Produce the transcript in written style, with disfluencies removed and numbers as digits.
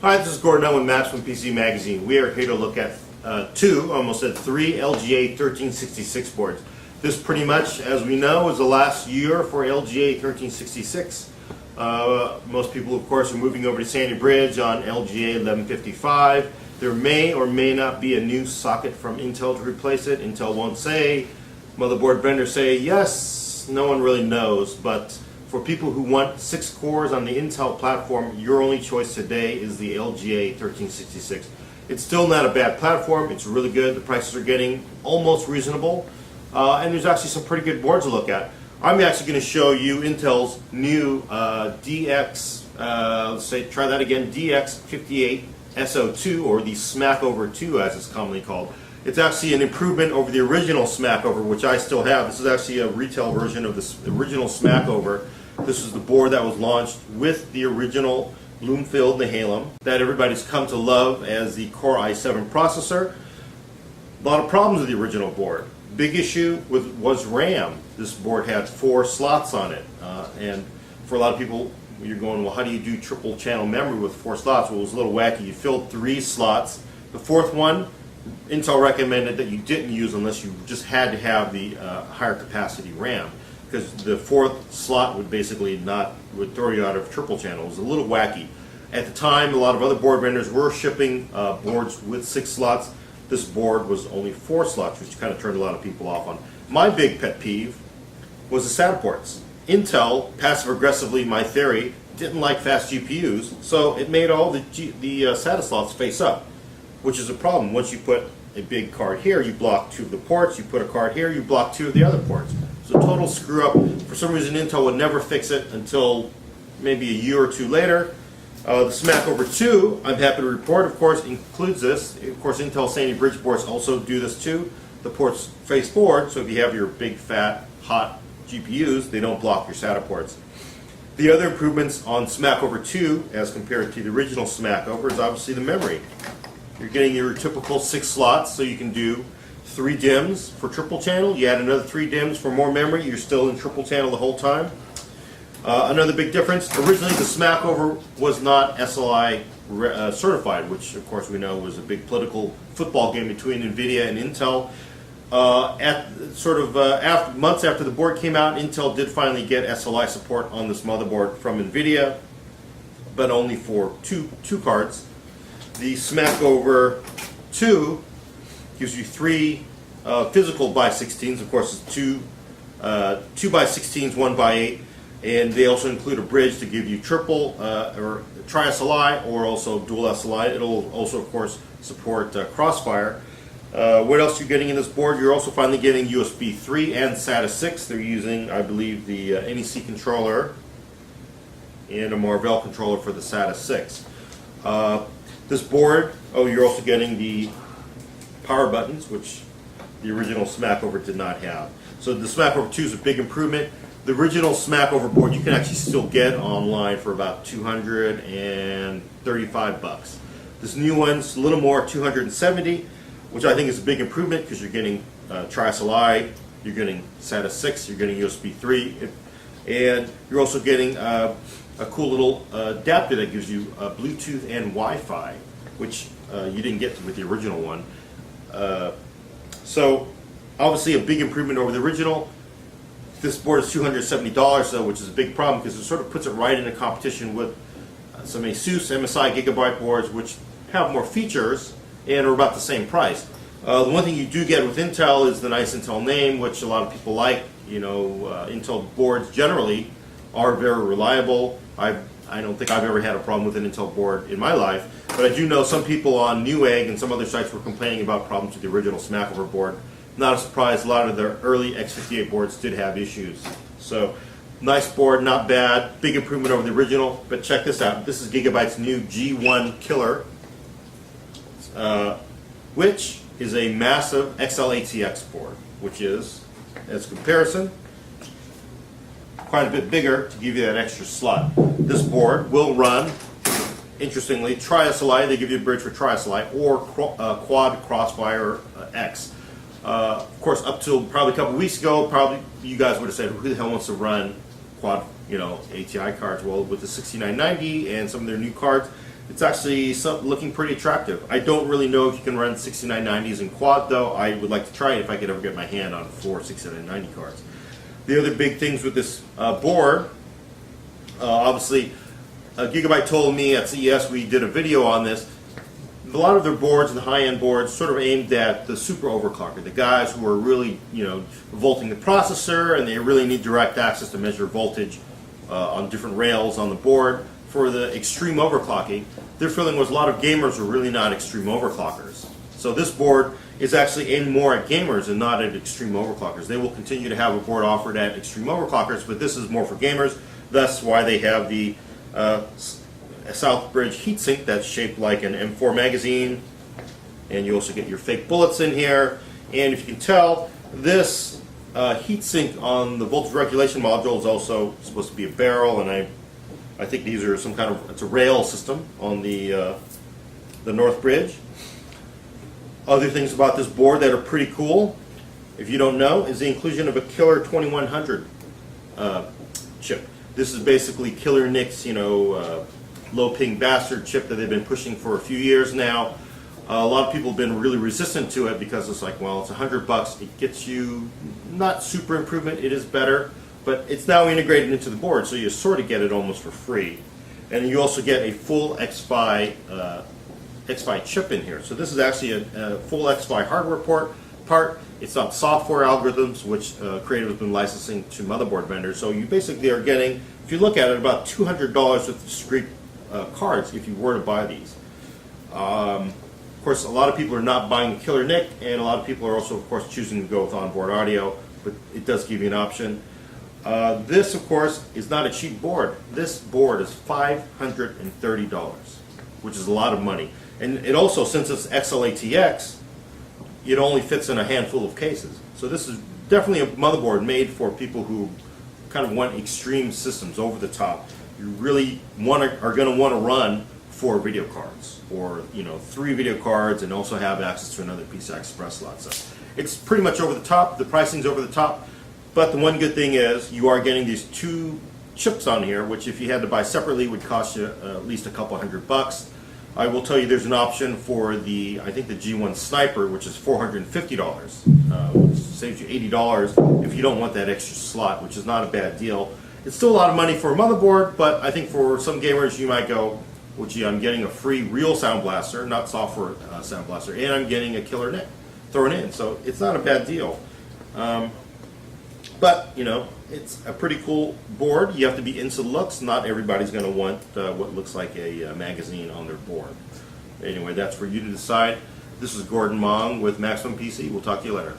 Hi, this is Gordon with Maps from PC Magazine. We are here to look at three LGA1366 boards. This pretty much, as we know, is the last year for LGA1366. Most people, of course, are moving over to Sandy Bridge on LGA1155. There may or may not be a new socket from Intel to replace it. Intel won't say. Motherboard vendors say yes. No one really knows, but for people who want 6 cores on the Intel platform, your only choice today is the LGA1366. It's still not a bad platform. It's really good. The prices are getting almost reasonable. And there's actually some pretty good boards to look at. I'm actually going to show you Intel's new DX58SO2, or the Smackover 2 as it's commonly called. It's actually an improvement over the original Smackover, which I still have. This is actually a retail version of the original Smackover. This is the board that was launched with the original Bloomfield Nehalem that everybody's come to love as the Core i7 processor. A lot of problems with the original board. Big issue was RAM. This board had 4 slots on it, and for a lot of people, you're going, well, how do you do triple channel memory with 4 slots? Well, it was a little wacky. You filled 3 slots. The 4th one, Intel recommended that you didn't use unless you just had to have the higher capacity RAM, because the 4th slot would throw you out of triple channel. It was a little wacky. At the time, a lot of other board vendors were shipping boards with 6 slots. This board was only 4 slots, which kind of turned a lot of people off on. My big pet peeve was the SATA ports. Intel, passive-aggressively, my theory, didn't like fast GPUs, so it made all the SATA slots face up, which is a problem. Once you put a big card here, you block 2 of the ports. You put a card here, you block 2 of the other ports. So total screw up. For some reason, Intel would never fix it until maybe a year or 2 later. The Smackover 2, I'm happy to report, of course, includes this. Of course, Intel Sandy Bridge ports also do this too. The ports face forward, so if you have your big, fat, hot GPUs, they don't block your SATA ports. The other improvements on Smackover 2, as compared to the original Smackover, is obviously the memory. You're getting your typical 6 slots, so you can do 3 DIMMs for triple channel. You add another 3 DIMMs for more memory. You're still in triple channel the whole time. Another big difference, originally the Smackover was not SLI certified, which of course we know was a big political football game between NVIDIA and Intel. Months after the board came out, Intel did finally get SLI support on this motherboard from NVIDIA, but only for two cards. The Smackover 2 gives you 3 physical by 16s. Of course, it's 2 by 16s, 1 by 8. And they also include a bridge to give you triple or tri-SLI or also dual SLI. It'll also, of course, support Crossfire. What else are you getting in this board? You're also finally getting USB 3 and SATA 6. They're using, I believe, the NEC controller and a Marvell controller for the SATA 6. This board, you're also getting the power buttons, which the original Smackover did not have. So the Smackover 2 is a big improvement. The original Smackover board you can actually still get online for about $235. This new one's a little more, $270, which I think is a big improvement because you're getting tri-SLI, you're getting SATA 6, you're getting USB 3, and you're also getting a cool little adapter that gives you Bluetooth and Wi-Fi, which you didn't get with the original one. So obviously a big improvement over the original. This board is $270 though, which is a big problem because it sort of puts it right into competition with some ASUS, MSI, Gigabyte boards, which have more features and are about the same price. The one thing you do get with Intel is the nice Intel name, which a lot of people like. You know, Intel boards generally are very reliable. I don't think I've ever had a problem with an Intel board in my life, but I do know some people on Newegg and some other sites were complaining about problems with the original Smackover board. Not a surprise, a lot of the early x58 boards did have issues. So, nice board, not bad, big improvement over the original, but check this out. This is Gigabyte's new G1 Killer, which is a massive XL8CX board, which is, as a comparison, quite a bit bigger to give you that extra slot. This board will run, interestingly, tri-SLI. They give you a bridge for tri-SLI or quad Crossfire X. Of course, up till probably a couple weeks ago, probably you guys would have said, who the hell wants to run quad, ATI cards? Well, with the 6990 and some of their new cards, It's actually looking pretty attractive. I don't really know if you can run 6990s in quad, though. I would like to try it if I could ever get my hand on 4 6990 cards. The other big things with this board, obviously, Gigabyte told me at CES, we did a video on this. A lot of their boards, the high-end boards, sort of aimed at the super overclocker, the guys who are really, volting the processor, and they really need direct access to measure voltage on different rails on the board. For the extreme overclocking, their feeling was a lot of gamers are really not extreme overclockers. So this board is actually aimed more at gamers and not at extreme overclockers. They will continue to have a board offered at extreme overclockers, but this is more for gamers. That's why they have the Southbridge heatsink that's shaped like an M4 magazine, and you also get your fake bullets in here. And if you can tell, this heatsink on the voltage regulation module is also supposed to be a barrel, and I think these are some kind of, it's a rail system on the North Bridge. Other things about this board that are pretty cool, if you don't know, is the inclusion of a Killer 2100 chip. This is basically Killer Nick's, low ping bastard chip that they've been pushing for a few years now. A lot of people have been really resistant to it because it's like, well, it's $100. It gets you not super improvement. It is better, but it's now integrated into the board, so you sort of get it almost for free. And you also get a full XFi chip in here. So this is actually a full XFi hardware part. It's not software algorithms, which Creative has been licensing to motherboard vendors. So you basically are getting, if you look at it, about $200 worth of discrete cards if you were to buy these. Of course, a lot of people are not buying Killer Nick, and a lot of people are also, of course, choosing to go with onboard audio, but it does give you an option. This, of course, is not a cheap board. This board is $530, which is a lot of money. And it also, since it's XLATX, it only fits in a handful of cases. So this is definitely a motherboard made for people who kind of want extreme systems, over the top. You really are going to want to run 4 video cards, or 3 video cards, and also have access to another PCI Express slot. So it's pretty much over the top. The pricing's over the top. But the one good thing is you are getting these 2 chips on here, which if you had to buy separately would cost you at least a couple $100. I will tell you there's an option for the, I think the G1 Sniper, which is $450, which saves you $80 if you don't want that extra slot, which is not a bad deal. It's still a lot of money for a motherboard, but I think for some gamers you might go, well, gee, I'm getting a free real sound blaster, not software sound blaster, and I'm getting a Killer Nick thrown in, so it's not a bad deal. But, it's a pretty cool board. You have to be into the looks. Not everybody's going to want what looks like a magazine on their board. Anyway, that's for you to decide. This is Gordon Mong with Maximum PC. We'll talk to you later.